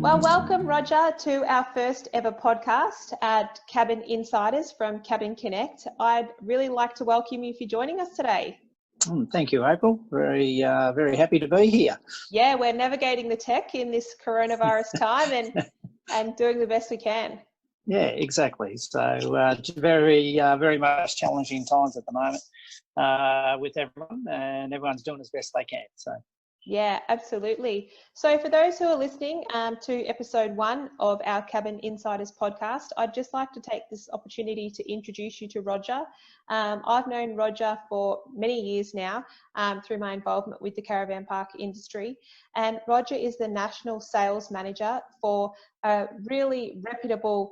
Well, welcome, Roger, to our first ever podcast at Cabin Insiders from Cabin Connect. I'd really like to welcome you for joining us today. Thank you, April. Very happy to be here. Yeah, we're navigating the tech in this coronavirus time and doing the best we can. Yeah, exactly. So very much challenging times at the moment with everyone, and everyone's doing as best they can. So. Yeah, absolutely. So for those who are listening to episode 1 of our Cabin Insiders podcast, I'd just like to take this opportunity to introduce you to Roger. I've known Roger for many years now through my involvement with the caravan park industry. And Roger is the National Sales Manager for a really reputable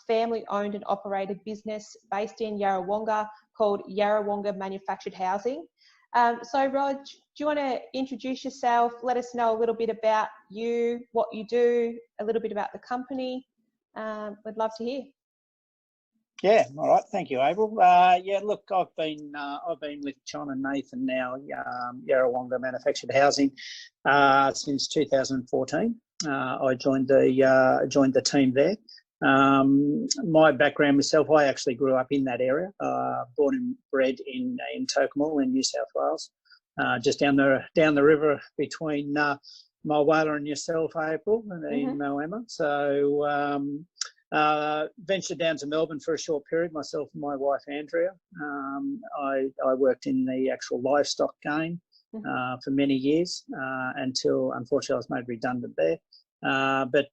family-owned and operated business based in Yarrawonga called Yarrawonga Manufactured Housing. So, Rog, do you want to introduce yourself? Let us know a little bit about you, what you do, a little bit about the company. We'd love to hear. Yeah, all right. Thank you, April. Yeah, look, I've been with John and Nathan now, Yarrawonga Manufactured Housing, since 2014. I joined the team there. My background myself, I actually grew up in that area, born and bred in Tocumwal in New South Wales, just down the river between Mulwala and yourself, April, and in Moama. So ventured down to Melbourne for a short period, myself and my wife Andrea. I worked in the actual livestock game for many years until unfortunately I was made redundant there. But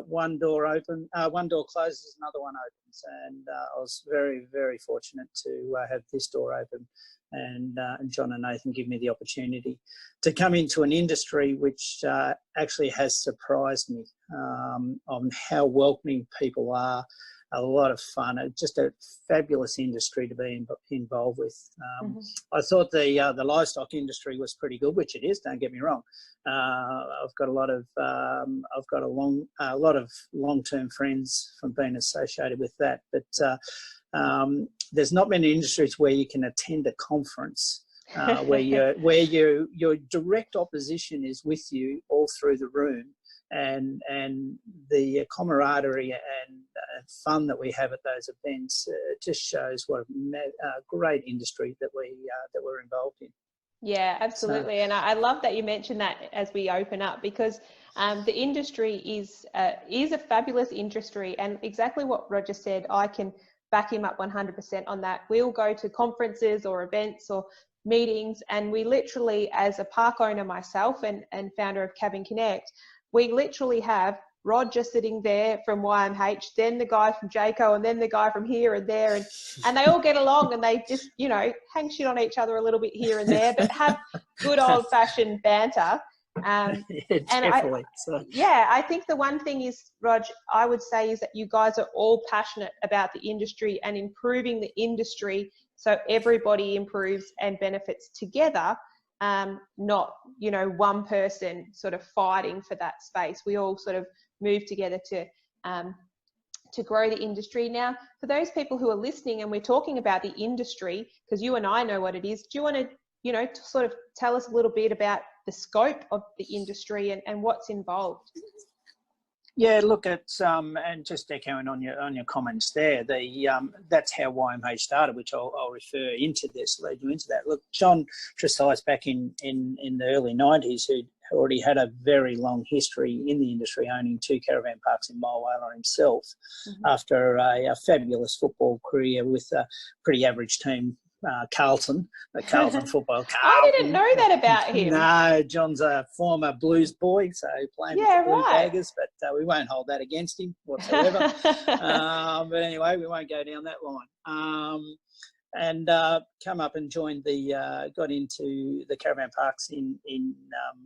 one door closes, another one opens, and I was very, very fortunate to have this door open, and John and Nathan give me the opportunity to come into an industry which actually has surprised me on how welcoming people are. A lot of fun, just a fabulous industry to be involved with. I thought the livestock industry was pretty good, which it is. Don't get me wrong. I've got a lot of long-term friends from being associated with that. But there's not many industries where you can attend a conference where your direct opposition is with you all through the room. And the camaraderie and fun that we have at those events just shows what a great industry that we're involved in. Yeah, absolutely. So, and I love that you mentioned that as we open up, because the industry is a fabulous industry, and exactly what Roger said, I can back him up 100% on that. We'll go to conferences or events or meetings, and we literally, as a park owner myself and founder of Cabin Connect, we literally have Roger sitting there from YMH, then the guy from Jayco, and then the guy from here and there, and they all get along, and they just, hang shit on each other a little bit here and there, but have good old-fashioned banter. Yeah, definitely. I think the one thing is, Rog, I would say is that you guys are all passionate about the industry and improving the industry so everybody improves and benefits together. Not, one person sort of fighting for that space. We all sort of move together to grow the industry. Now, for those people who are listening and we're talking about the industry, because you and I know what it is, do you want to, sort of tell us a little bit about the scope of the industry and what's involved? Yeah, look, it's and just echoing on your comments there, that's how YMH started, which I'll refer into this, lead you into that. Look, John Tresize back in the early 90s, who already had a very long history in the industry, owning 2 caravan parks in Mulwala himself, after a fabulous football career with a pretty average team. Carlton football. I didn't know that about him. No, John's a former Blues boy, so playing with the Blue Daggers, but we won't hold that against him whatsoever. But anyway, we won't go down that line. And come up and got into the caravan parks in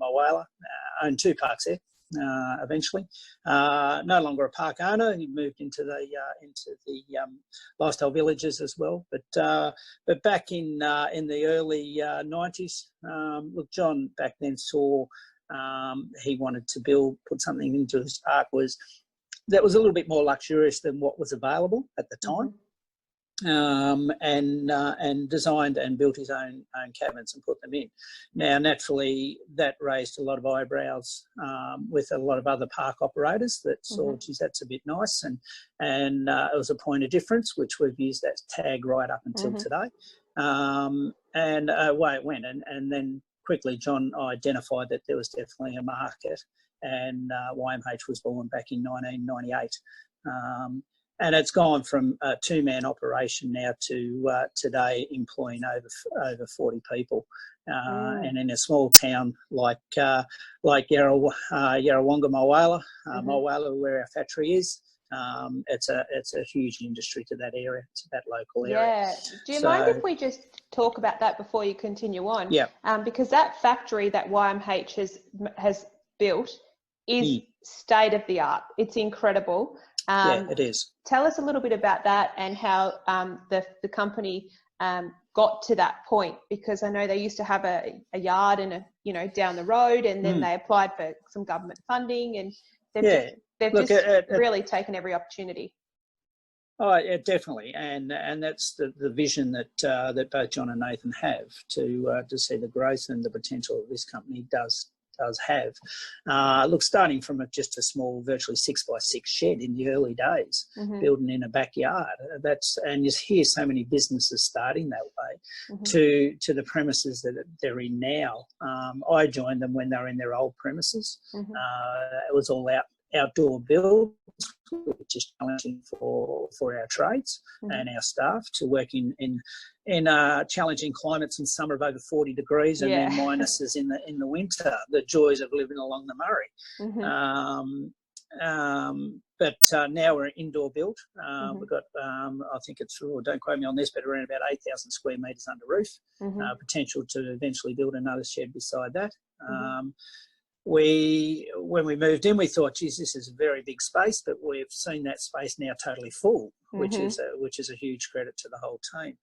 Mulwala, owned 2 parks there. Eventually, no longer a park owner. He moved into the lifestyle villages as well. But back in the early 90s, look, John back then saw he wanted to put something into his park that was a little bit more luxurious than what was available at the time. and designed and built his own cabins and put them in. Now, naturally, that raised a lot of eyebrows with a lot of other park operators that saw, geez, that's a bit nice, and it was a point of difference, which we've used that tag right up until today. And away it went, and then quickly John identified that there was definitely a market, and YMH was born back in 1998. And it's gone from a two-man operation now to today employing over 40 people. And in a small town like Yarrawonga Mawala, where our factory is, it's a huge industry to that area, to that local area. Yeah. Do you mind if we just talk about that before you continue on? Yeah. Because that factory that YMH has built is state of the art. It's incredible. Yeah, it is. Tell us a little bit about that and how the company got to that point, because I know they used to have a yard and down the road, and then they applied for some government funding, and they've really taken every opportunity. Oh, yeah, definitely, and that's the vision that both John and Nathan have to see the growth and the potential that this company does have. Look, starting from just a small, virtually 6x6 shed in the early days, building in a backyard. And you hear so many businesses starting that way, to the premises that they're in now. I joined them when they were in their old premises. It was all outdoor builds, which is challenging for our trades and our staff to work in challenging climates in summer of over 40 degrees and then minuses in the winter. The joys of living along the Murray. But now we're indoor built. We've got, I think it's, don't quote me on this, but around about 8,000 square metres under roof. Potential to eventually build another shed beside that. When we moved in, we thought, geez, this is a very big space, but we've seen that space now totally full, which is a huge credit to the whole team.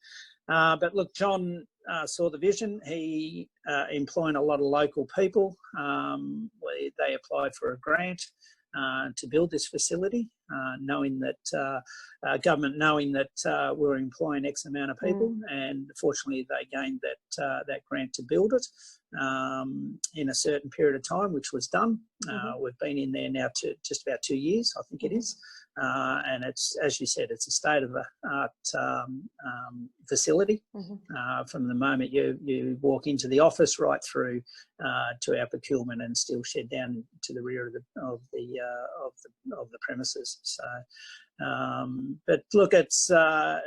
But look, John saw the vision. He employed a lot of local people. They applied for a grant to build this facility, knowing that government knowing that we were employing X amount of people, and fortunately they gained that grant to build it in a certain period of time, which was done. We've been in there now to just about 2 years, I think it is. And it's, as you said, it's a state-of-the-art facility. From the moment you walk into the office right through to our procurement and steel shed down to the rear of the premises. So, but look, it's I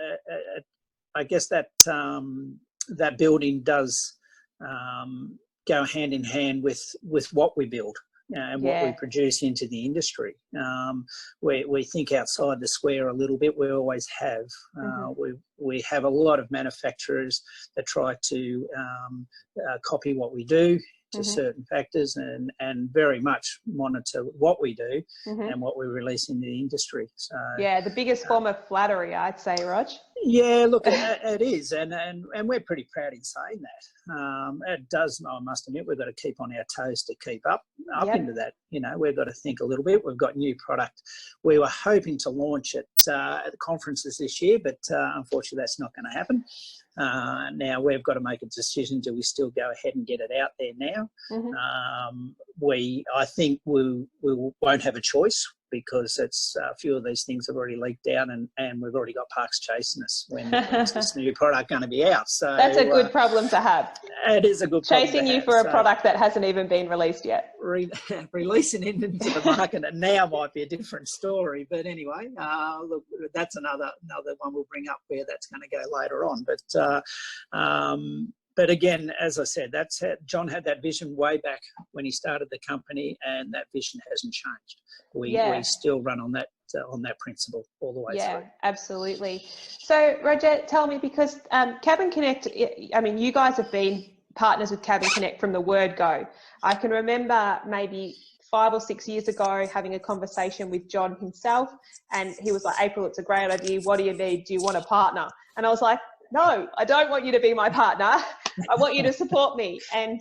guess that that building does go hand in hand with what we build. And what we produce into the industry. We think outside the square a little bit. We always have. We have a lot of manufacturers that try to copy what we do to certain factors, and very much monitor what we do and what we release in the industry. So yeah, the biggest form of flattery, I'd say, Rog. Yeah, look, it is, and we're pretty proud in saying that. It does, I must admit, we've got to keep on our toes to keep up into that. We've got to think a little bit. We've got new product. We were hoping to launch it at the conferences this year, but unfortunately that's not going to happen. Now we've got to make a decision. Do we still go ahead and get it out there now? I think we won't have a choice, because it's a few of these things have already leaked out, and we've already got parks chasing us when this new product going to be out. So that's a good problem to have. It is a good problem chasing to you have, for a product that hasn't even been released yet. Releasing it into the market and now might be a different story. But anyway, look, that's another one we'll bring up where that's going to go later on. But again, as I said, John had that vision way back when he started the company, and that vision hasn't changed. We still run on that principle all the way through. Yeah, absolutely. So, Roger, tell me, because Cabin Connect, I mean, you guys have been partners with Cabin Connect from the word go. I can remember maybe 5 or 6 years ago having a conversation with John himself, and he was like, April, it's a great idea. What do you need? Do you want a partner? And I was like, no, I don't want you to be my partner. I want you to support me. And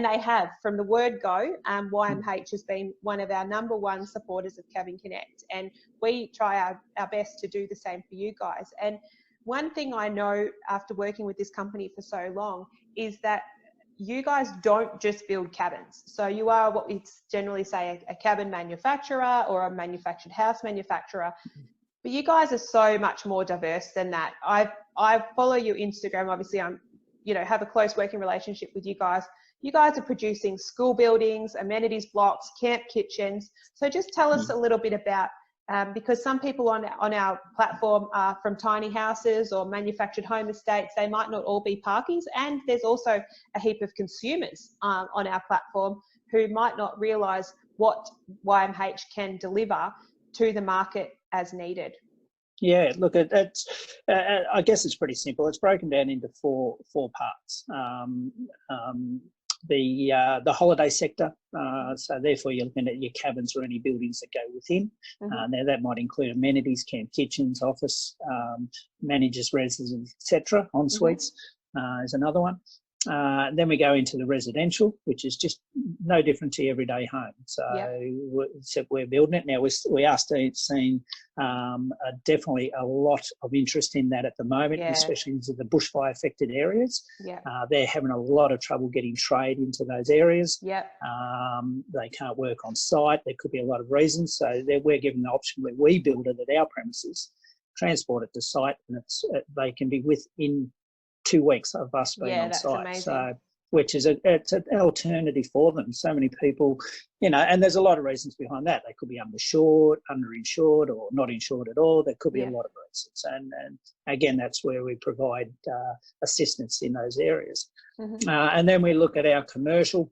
they have, from the word go. YMH has been one of our #1 supporters of Cabin Connect, and we try our best to do the same for you guys. And one thing I know after working with this company for so long is that you guys don't just build cabins. So you are what we generally say a cabin manufacturer or a manufactured house manufacturer. But you guys are so much more diverse than that. I follow your Instagram. Obviously, I'm, have a close working relationship with you guys. You guys are producing school buildings, amenities blocks, camp kitchens. So just tell us a little bit about, because some people on our platform are from tiny houses or manufactured home estates. They might not all be parkies. And there's also a heap of consumers on our platform who might not realise what YMH can deliver to the market as needed. Yeah, look, I guess it's pretty simple. It's broken down into four parts. The holiday sector, so therefore you're looking at your cabins or any buildings that go within. Now that might include amenities, camp kitchens, office, managers' residences, etc. En suites is another one. Then we go into the residential, which is just no different to your everyday home. So except we're building it now. We are seeing definitely a lot of interest in that at the moment, especially into the bushfire affected areas. They're having a lot of trouble getting trade into those areas. They can't work on site. There could be a lot of reasons. So we're given the option where we build it at our premises, transport it to site, and they can be within 2 weeks of us being on site. Amazing. So, which is it's an alternative for them. So many people, and there's a lot of reasons behind that. They could be underinsured, or not insured at all. There could be a lot of reasons. And again, that's where we provide assistance in those areas. And then we look at our commercial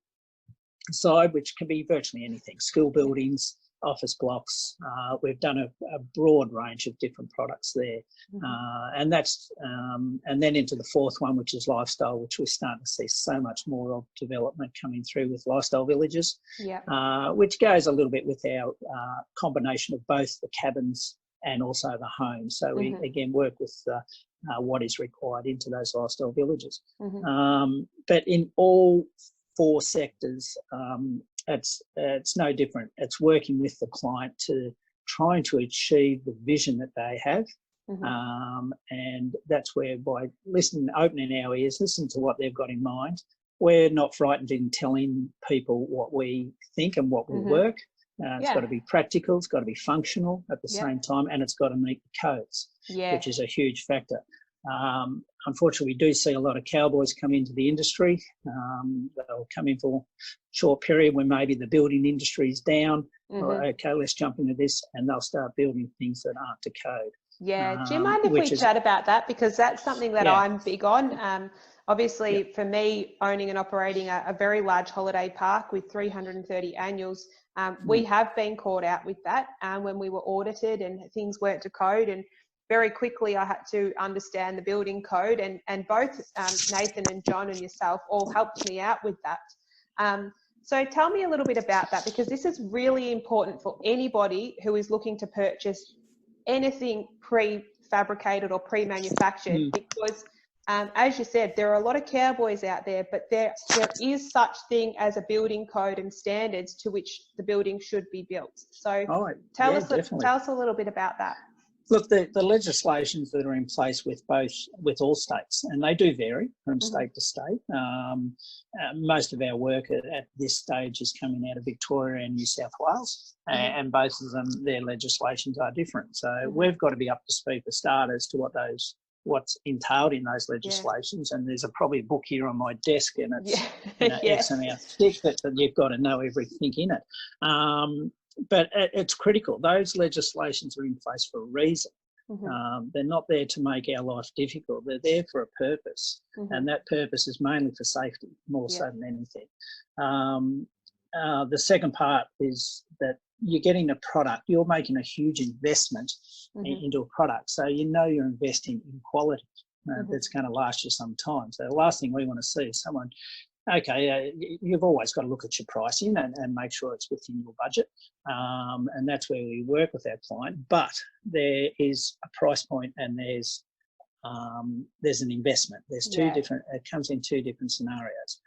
side, which can be virtually anything: school buildings, office blocks. We've done a broad range of different products there. And that's and then into the fourth one, which is lifestyle, which we're starting to see so much more of development coming through with lifestyle villages, which goes a little bit with our combination of both the cabins and also the homes. So we again work with what is required into those lifestyle villages. But in all four sectors, it's no different. It's working with the client to trying to achieve the vision that they have. And that's where by opening our ears, listen to what they've got in mind. We're not frightened in telling people what we think and what will work. It's got to be practical, it's got to be functional at the same time, and it's got to meet the codes, which is a huge factor. Unfortunately, we do see a lot of cowboys come into the industry. They'll come in for a short period when maybe the building industry is down. Okay, let's jump into this, and they'll start building things that aren't to code. Do you mind if we chat about that? Because that's something that I'm big on. Obviously, for me, owning and operating a very large holiday park with 330 annuals, we have been caught out with that when we were audited and things weren't to code. And very quickly, I had to understand the building code, and both Nathan and John and yourself all helped me out with that. So tell me a little bit about that, because this is really important for anybody who is looking to purchase anything prefabricated or pre-manufactured, because as you said, there are a lot of cowboys out there, but there is such thing as a building code and standards to which the building should be built. So tell us a little bit about that. Look, the legislations that are in place with all states, and they do vary from state to state. Most of our work at this stage is coming out of Victoria and New South Wales, and both of them, their legislations are different. So we've got to be up to speed for starters to what's entailed in those legislations. And there's probably a book here on my desk, and it's X amount thick that you've got to know everything in it. But it's critical. Those legislations are in place for a reason. They're not there to make our life difficult. They're there for a purpose, and that purpose is mainly for safety, more so than anything. The second part is that you're getting a product. You're making a huge investment into a product, so you're investing in quality that's going to last you some time. So the last thing we want to see is someone. You've always got to look at your pricing and make sure it's within your budget, and that's where we work with our client. But there is a price point, and there's an investment. There's two different. It comes in two different scenarios.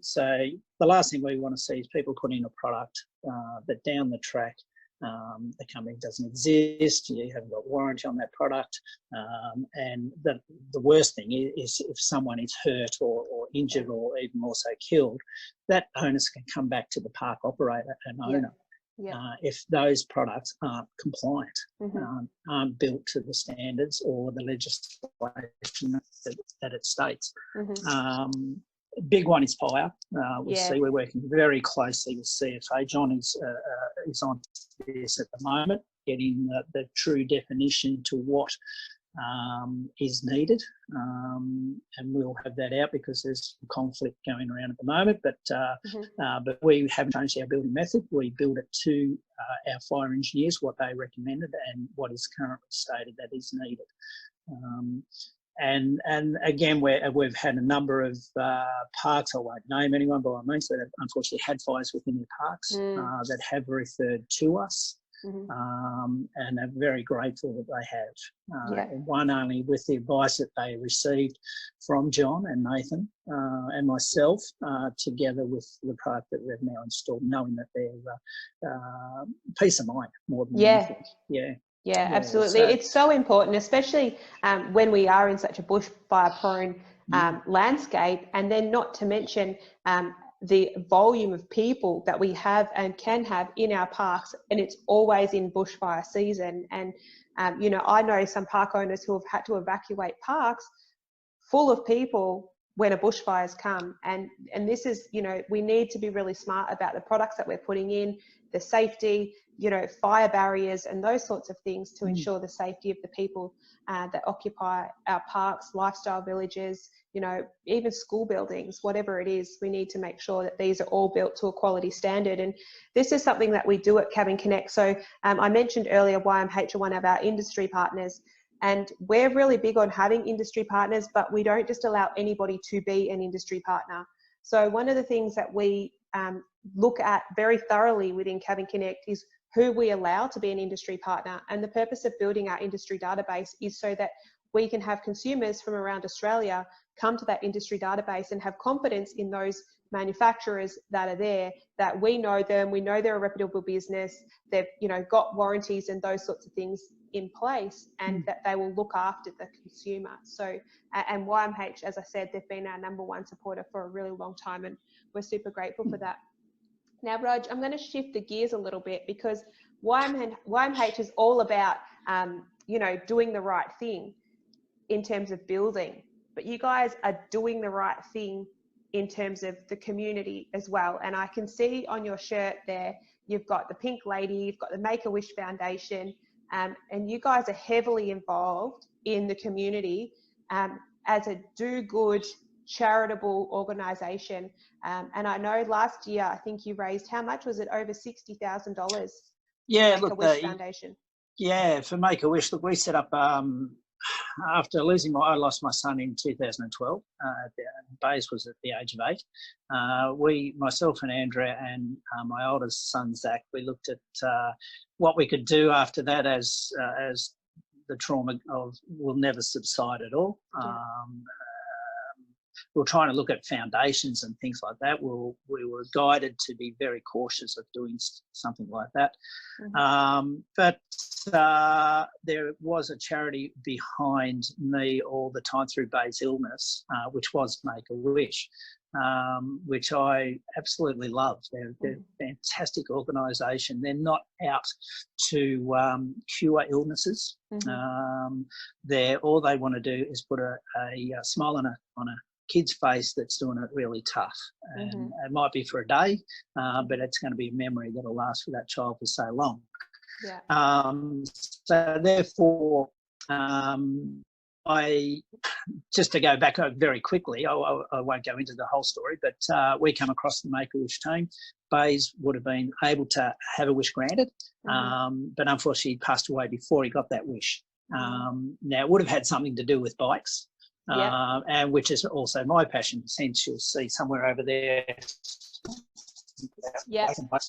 So the last thing we want to see is people put in a product that down the track the company doesn't exist, you haven't got warranty on that product, and the worst thing is if someone is hurt or injured or even more so killed, that onus can come back to the park operator and owner. If those products aren't compliant, aren't built to the standards or the legislation that it states. Big one is fire. We're working very closely with CFA. John is on this at the moment, getting the true definition to what is needed, and we'll have that out because there's some conflict going around at the moment. But we haven't changed our building method. We build it to our fire engineers, what they recommended and what is currently stated that is needed. And again, we've had a number of parks, I won't name anyone by all means, that have unfortunately had fires within their parks that have referred to us. And are very grateful that they have. One only with the advice that they received from John and Nathan and myself, together with the product that we've now installed, knowing that they're peace of mind more than anything. Yeah, absolutely. It's so important, especially when we are in such a bushfire-prone landscape, and then not to mention the volume of people that we have and can have in our parks, and it's always in bushfire season. And I know some park owners who have had to evacuate parks full of people when a bushfire's come, and this is, we need to be really smart about the products that we're putting in, the safety, fire barriers and those sorts of things to ensure the safety of the people that occupy our parks, lifestyle villages, even school buildings, whatever it is. We need to make sure that these are all built to a quality standard. And this is something that we do at Cabin Connect. So I mentioned earlier YMH are one of our industry partners, and we're really big on having industry partners, but we don't just allow anybody to be an industry partner. So one of the things that we look at very thoroughly within Cabin Connect is who we allow to be an industry partner. And the purpose of building our industry database is so that we can have consumers from around Australia come to that industry database and have confidence in those manufacturers that are there, that we know them, we know they're a reputable business, they've got warranties and those sorts of things in place, and that they will look after the consumer. So, and YMH, as I said, they've been our #1 supporter for a really long time, and we're super grateful for that. Now, Rog, I'm going to shift the gears a little bit, because YMH is all about, doing the right thing in terms of building, but you guys are doing the right thing in terms of the community as well. And I can see on your shirt there, you've got the Pink Lady, you've got the Make-A-Wish Foundation, and you guys are heavily involved in the community as a do-good charitable organisation. And I know last year, I think you raised, how much was it? Over $60,000. Yeah, look, Make-A-Wish Foundation. Yeah, for Make-A-Wish, look, we set up after I lost my son in 2012. Bays was at the age of 8. Myself and Andrea and my oldest son Zach, we looked at what we could do after that, as the trauma will never subside at all. We were trying to look at foundations and things like that. We were guided to be very cautious of doing something like that. But there was a charity behind me all the time through Bay's illness, which was Make-A-Wish, which I absolutely love. They're a fantastic organisation. They're not out to cure illnesses. All they want to do is put a smile on a kid's face that's doing it really tough. And it might be for a day, but it's going to be a memory that'll last for that child for so long. So therefore, just to go back very quickly, I won't go into the whole story, but we come across the Make-A-Wish team. Bays would have been able to have a wish granted, but unfortunately he passed away before he got that wish. Now, it would have had something to do with bikes, and which is also my passion. Hence, you'll see somewhere over there,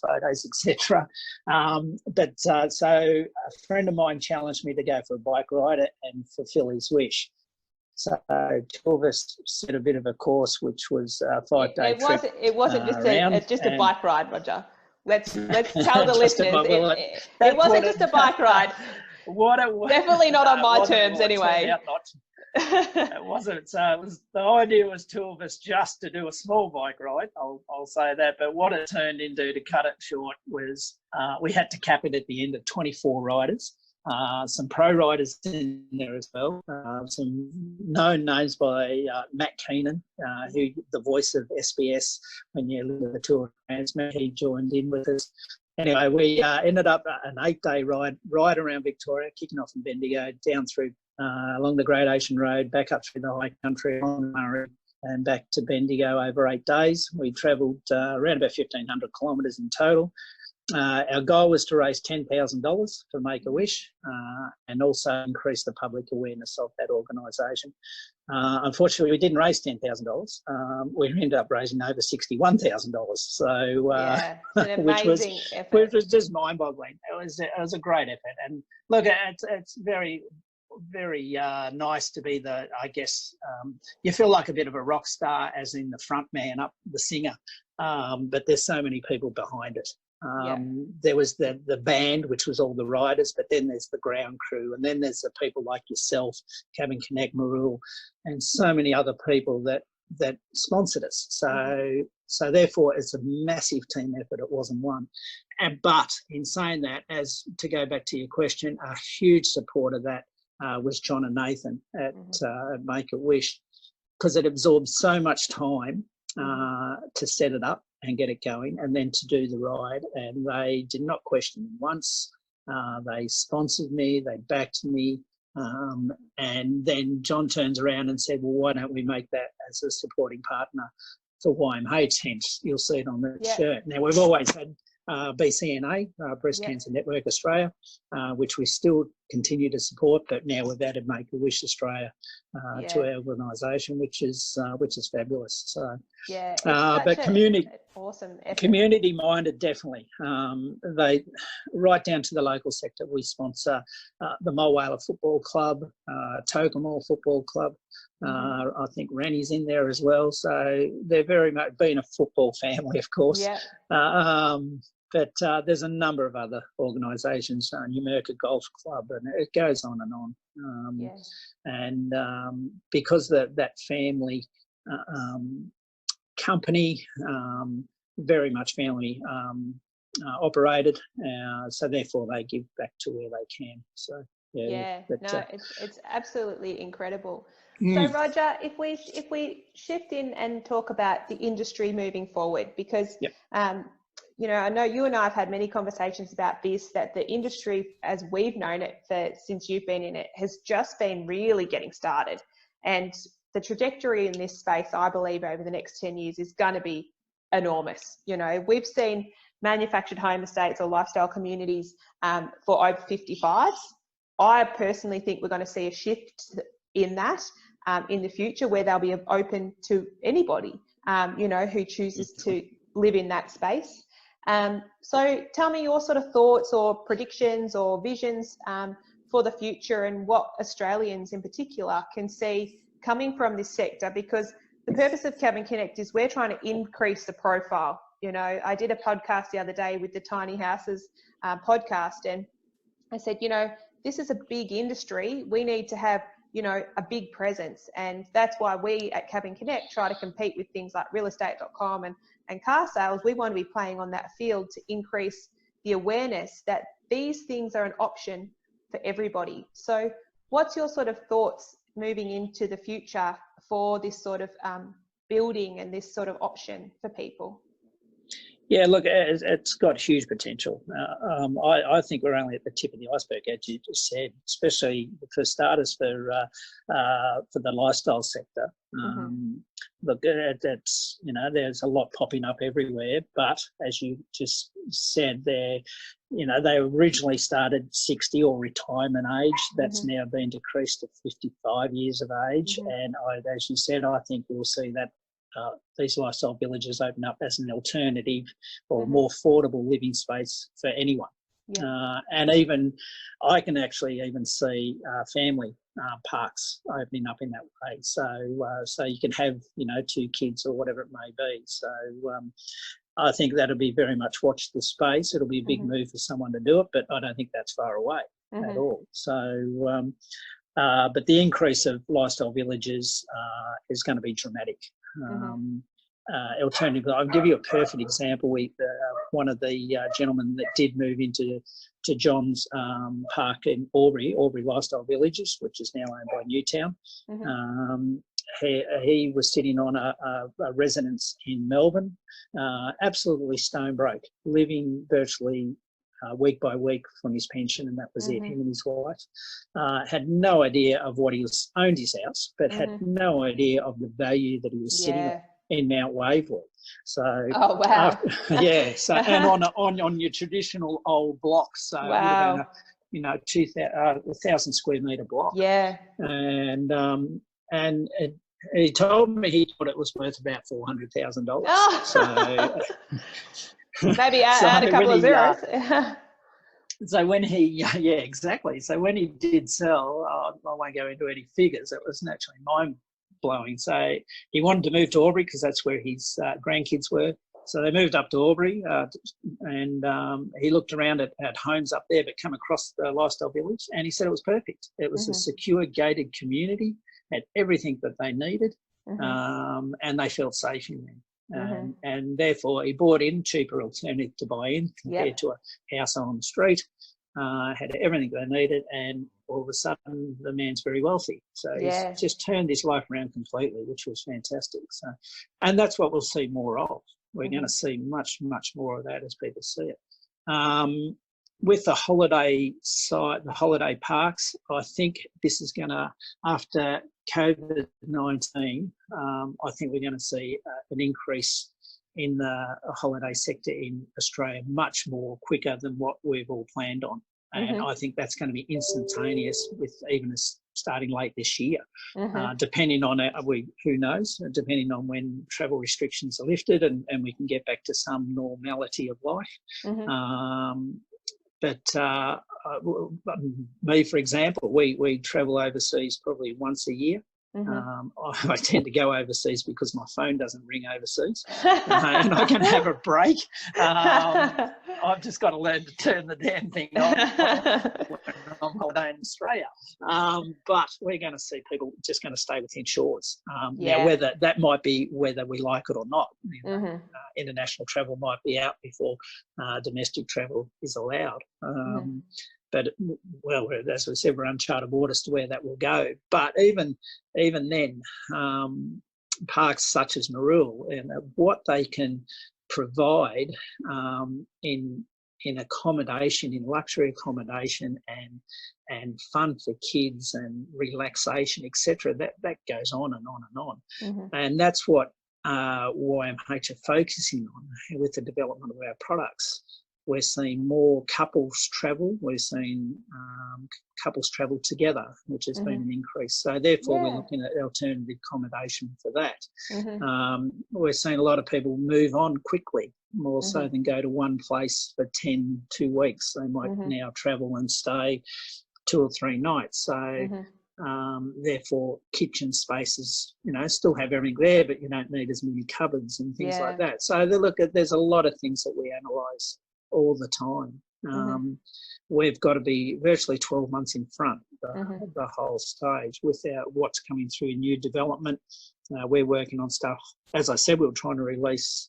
photos, etc. So a friend of mine challenged me to go for a bike ride and fulfil his wish. So two of us set a bit of a course, which was a 5-day trip. It wasn't just a bike ride, Roger. Let's tell the listeners. It wasn't just a bike ride. Definitely not on my terms anyway. It wasn't. So the idea was two of us just to do a small bike ride. I'll say that. But what it turned into, to cut it short, was we had to cap it at the end at 24 riders. Some pro riders in there as well. Some known names by Matt Keenan, who the voice of SBS when you look at the Tour de France. He joined in with us. Anyway, we ended up an 8-day ride around Victoria, kicking off in Bendigo, down through along the Great Ocean Road, back up through the high country on Murray, and back to Bendigo over 8 days. We travelled around about 1,500 kilometres in total. Our goal was to raise $10,000 for Make-A-Wish and also increase the public awareness of that organisation. Unfortunately, we didn't raise $10,000. We ended up raising over $61,000. So, an amazing effort. Which was just mind-boggling. It was a great effort. And look, it's very, very nice to be you feel like a bit of a rock star, as in the front man, up the singer. But there's so many people behind it. There was the band, which was all the riders, but then there's the ground crew, and then there's the people like yourself, Cabin Connect, Marul, and so many other people that sponsored us. So therefore, it's a massive team effort. It wasn't one. But in saying that, as to go back to your question, a huge support of that was John and Nathan at Make-A-Wish, because it absorbed so much time to set it up and get it going, and then to do the ride. And they did not question me once. They sponsored me, they backed me. And then John turns around and said, well, why don't we make that as a supporting partner for YMH? Hence, you'll see it on the shirt. Now, we've always had BCNA, Breast Cancer Network Australia, which we still continue to support, but now we've added Make-A-Wish Australia to our organisation, which is fabulous. So, but community minded, definitely. They right down to the local sector. We sponsor the Mulwala Football Club, Tokemore Football Club. I think Ranny's in there as well. So they're very much being a football family, of course. But there's a number of other organisations, Numurkah Golf Club, and it goes on and on. And because that family company, very much family operated, so therefore they give back to where they can. So it's absolutely incredible. So Roger, if we shift in and talk about the industry moving forward, because I know you and I have had many conversations about this, that the industry, as we've known it since you've been in it, has just been really getting started. And the trajectory in this space, I believe, over the next 10 years is going to be enormous. We've seen manufactured home estates or lifestyle communities for over 55s. I personally think we're going to see a shift in that in the future, where they'll be open to anybody, who chooses to live in that space. So tell me your sort of thoughts or predictions or visions for the future, and what Australians in particular can see coming from this sector, because the purpose of Cabin Connect is we're trying to increase the profile. I did a podcast the other day with the Tiny Houses podcast, and I said, this is a big industry. We need to have, a big presence. And that's why we at Cabin Connect try to compete with things like realestate.com and car sales. We want to be playing on that field to increase the awareness that these things are an option for everybody. So what's your sort of thoughts moving into the future for this sort of building and this sort of option for people? Yeah, look, it's got huge potential. I think we're only at the tip of the iceberg, as you just said, especially for starters for the lifestyle sector. Look, that's, there's a lot popping up everywhere, but as you just said, they originally started 60 or retirement age. That's now been decreased to 55 years of age. And as you said, I think we'll see that these lifestyle villages open up as an alternative or more affordable living space for anyone. And even I can actually even see family parks opening up in that way. So you can have 2 kids or whatever it may be. So I think that'll be very much watch the space. It'll be a big move for someone to do it, but I don't think that's far away at all. So, but the increase of lifestyle villages is going to be dramatic. Alternatively, I'll give you a perfect example. One of the gentlemen that did move into John's park in Albury Lifestyle Villages, which is now owned by Newtown. He was sitting on a residence in Melbourne, absolutely stone broke, living virtually week by week from his pension, and that was it, him and his wife. Had no idea of what owned his house, but had no idea of the value that he was sitting on in Mount Waverley. So, oh wow, so and on your traditional old blocks, so wow, you know, 1,000 square metre block. Yeah, and he told me he thought it was worth about $400,000. Oh. So maybe add a couple of zeros. So when he, exactly. So when he did sell, I won't go into any figures. It was naturally mind-blowing. So he wanted to move to Albury because that's where his grandkids were. So they moved up to Albury, and he looked around at homes up there, but come across the lifestyle village, and he said it was perfect. It was a secure, gated community, had everything that they needed, and they felt safe in there. And therefore, he bought in, cheaper alternative to buy in compared to a house on the street, had everything they needed, and all of a sudden the man's very wealthy. So he's just turned his life around completely, which was fantastic. So, and that's what we'll see more of. We're going to see much, much more of that as people see it. With the holiday site, the holiday parks, I think this is going to, after COVID-19, I think we're going to see an increase in the holiday sector in Australia much more quicker than what we've all planned on. And I think that's going to be instantaneous, with even starting late this year, depending on, who knows, depending on when travel restrictions are lifted and we can get back to some normality of life. But me, for example, we travel overseas probably once a year. I tend to go overseas because my phone doesn't ring overseas, and I can have a break. I've just got to learn to turn the damn thing on when I'm on holiday in Australia. But we're going to see people just going to stay within shores. Now, whether that might be whether we like it or not, international travel might be out before domestic travel is allowed. But, well, as we said, we're uncharted waters to where that will go. But even then, parks such as Marul, and what they can provide in accommodation, in luxury accommodation and fun for kids and relaxation, etc., that goes on and on and on. And that's what YMH are focusing on with the development of our products. We're seeing more couples travel. We're seeing couples travel together, which has been an increase. So therefore, we're looking at alternative accommodation for that. We're seeing a lot of people move on quickly, more so than go to one place for 2 weeks. They might now travel and stay 2 or 3 nights. So therefore, kitchen spaces, still have everything there, but you don't need as many cupboards and things like that. So there's a lot of things that we analyse all the time. We've got to be virtually 12 months in front the whole stage with what's coming through new development. We're working on stuff. As I said, we were trying to release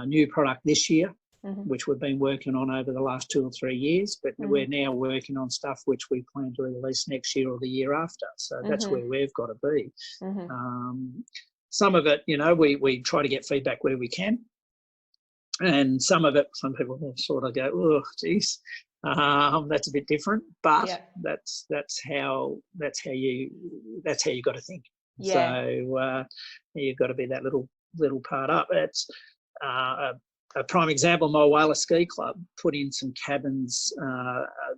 new product this year, which we've been working on over the last 2 or 3 years, but we're now working on stuff which we plan to release next year or the year after. So that's where we've got to be. Some of it, we try to get feedback where we can. And some people will sort of go, oh, geez, that's a bit different. But that's how you got to think. So you've got to be that little part up. It's a prime example. My Whaler Ski Club put in some cabins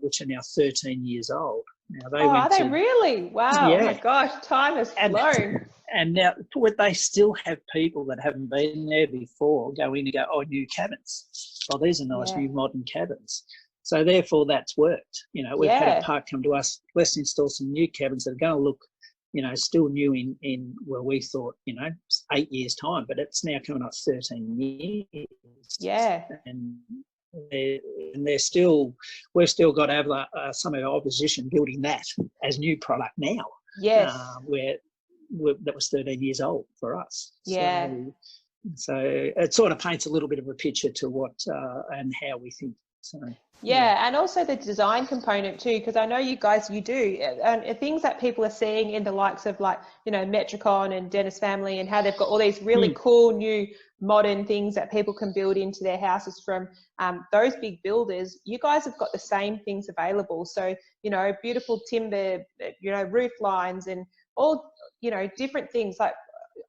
which are now 13 years old. Now are they really? Wow! Oh my gosh, time has flown. And now they still have people that haven't been there before go in and go, oh, new cabins. Oh, these are nice new modern cabins. So therefore, that's worked. We've had a park come to us. Let's install some new cabins that are going to look, still new in well, we thought, 8 years time, but it's now coming up 13 years. Yeah. And we've still got to have some of our opposition building that as new product now. Yes. Where that was 13 years old for us. Yeah. So it sort of paints a little bit of a picture to what and how we think. So yeah, and also the design component too, because I know you do, and things that people are seeing in the likes of Metricon and Dennis Family, and how they've got all these really cool new modern things that people can build into their houses from those big builders. You guys have got the same things available. So, beautiful timber, roof lines and all, different things like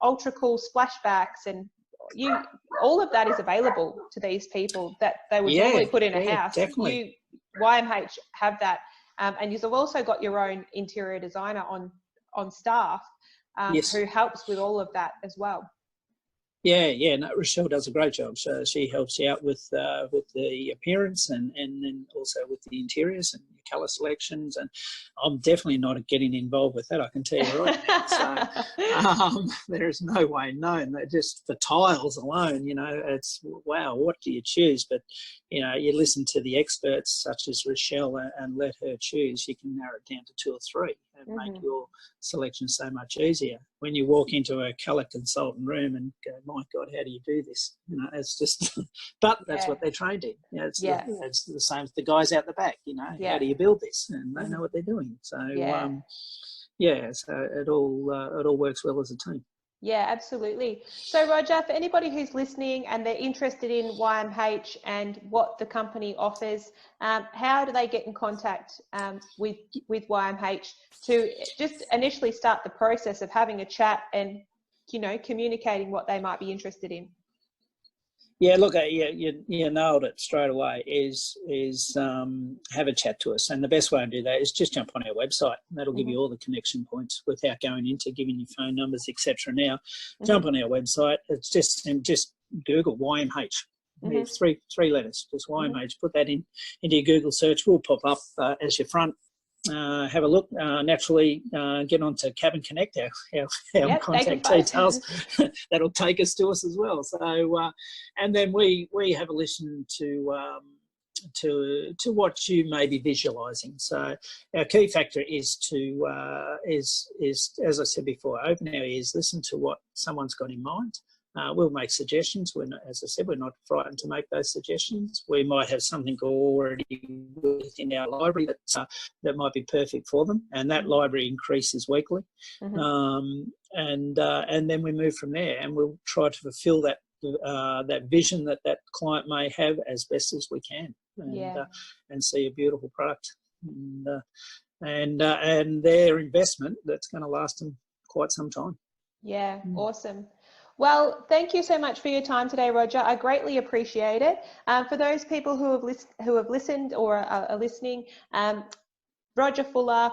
ultra cool splashbacks, and all of that is available to these people that they would normally put in a house. Definitely. YMH have that, and you've also got your own interior designer on staff who helps with all of that as well. Yeah. No, Rochelle does a great job. So she helps you out with the appearance and then also with the interiors and colour selections. And I'm definitely not getting involved with that, I can tell you right now. So there is no way known. Just the tiles alone, it's wow. What do you choose? But you listen to the experts such as Rochelle and let her choose. You can narrow it down to 2 or 3 and make your selection so much easier. When you walk into a colour consultant room and go, my God, how do you do this? It's just, but that's what they're trained in. It's the same as the guys out the back, how do you build this? And they know what they're doing. So, so it all works well as a team. Yeah, absolutely. So Roger, for anybody who's listening and they're interested in YMH and what the company offers, how do they get in contact with YMH to just initially start the process of having a chat and, communicating what they might be interested in? Yeah, look, you nailed it straight away. Is have a chat to us, and the best way to do that is just jump on our website. That'll give you all the connection points without going into giving you phone numbers, etc. Now, jump on our website. It's just Google YMH. It's three letters, just YMH. Put that into your Google search. We'll pop up as your front. Have a look. Naturally, get onto Cabin Connect, our contact details. That'll take us to us as well. So, and then we have a listen to what you may be visualising. So, our key factor is to is as I said before, open our ears, listen to what someone's got in mind. We'll make suggestions. As I said, we're not frightened to make those suggestions. We might have something already within our library that might be perfect for them, and that library increases weekly. And then we move from there, and we'll try to fulfil that vision that client may have as best as we can, and see a beautiful product and their investment that's going to last them quite some time. Yeah, awesome. Well, thank you so much for your time today, Roger. I greatly appreciate it. For those people who have listened or are listening, Roger Fuller,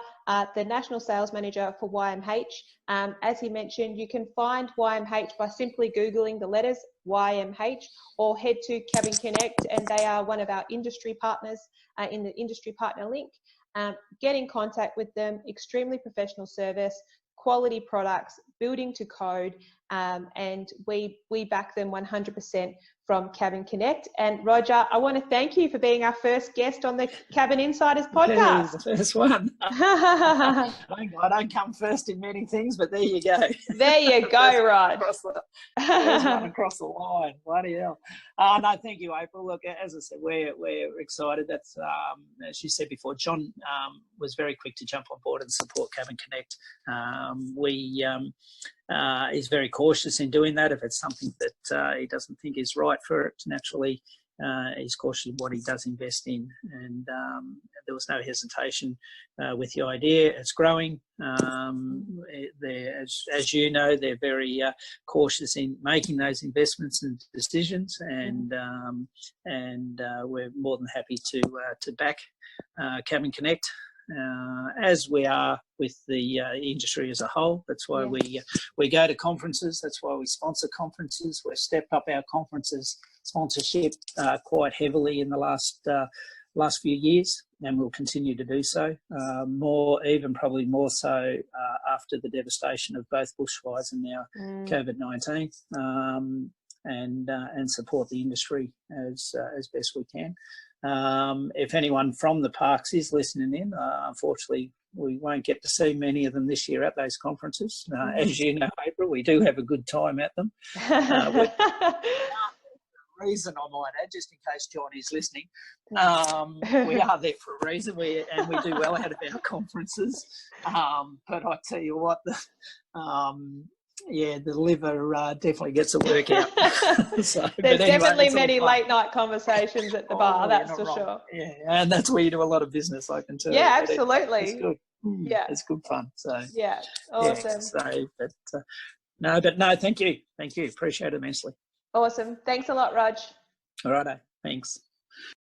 the National Sales Manager for YMH. As he mentioned, you can find YMH by simply Googling the letters YMH or head to Cabin Connect, and they are one of our industry partners in the industry partner link. Get in contact with them. Extremely professional service, quality products, building to code, and we back them 100% from Cabin Connect. And Roger, I want to thank you for being our first guest on the Cabin Insiders podcast. The first one. I don't come first in many things, but there you go. There you go, Rod. First one across the line. Bloody hell. No, thank you, April. Look, as I said, we're excited. That's as you said before, John was very quick to jump on board and support Cabin Connect. He's very cautious in doing that. If it's something that he doesn't think is right for it, naturally, he's cautious of what he does invest in. And there was no hesitation with the idea. It's growing. As you know, they're very cautious in making those investments and decisions. And we're more than happy to back Cabin Connect. As we are with the industry as a whole. That's why we go to conferences. That's why we sponsor conferences. We've stepped up our conferences sponsorship quite heavily in the last few years. and we'll continue to do so. Probably more so after the devastation of both bushfires and now COVID-19, and support the industry as best we can. If anyone from the parks is listening in, unfortunately, we won't get to see many of them this year at those conferences. As you know, April, we do have a good time at them. Reason I might add, just in case John is listening, we are there for a reason. We do well out of our conferences. But I tell you what, the liver definitely gets a workout. There's definitely many late night conversations at the bar, that's for sure. Yeah, and that's where you do a lot of business, I can tell you. Yeah, absolutely. It's good. Yeah, it's good fun. So yeah, awesome. No, thank you, appreciate it immensely. Awesome. Thanks a lot, Raj. All righto, thanks.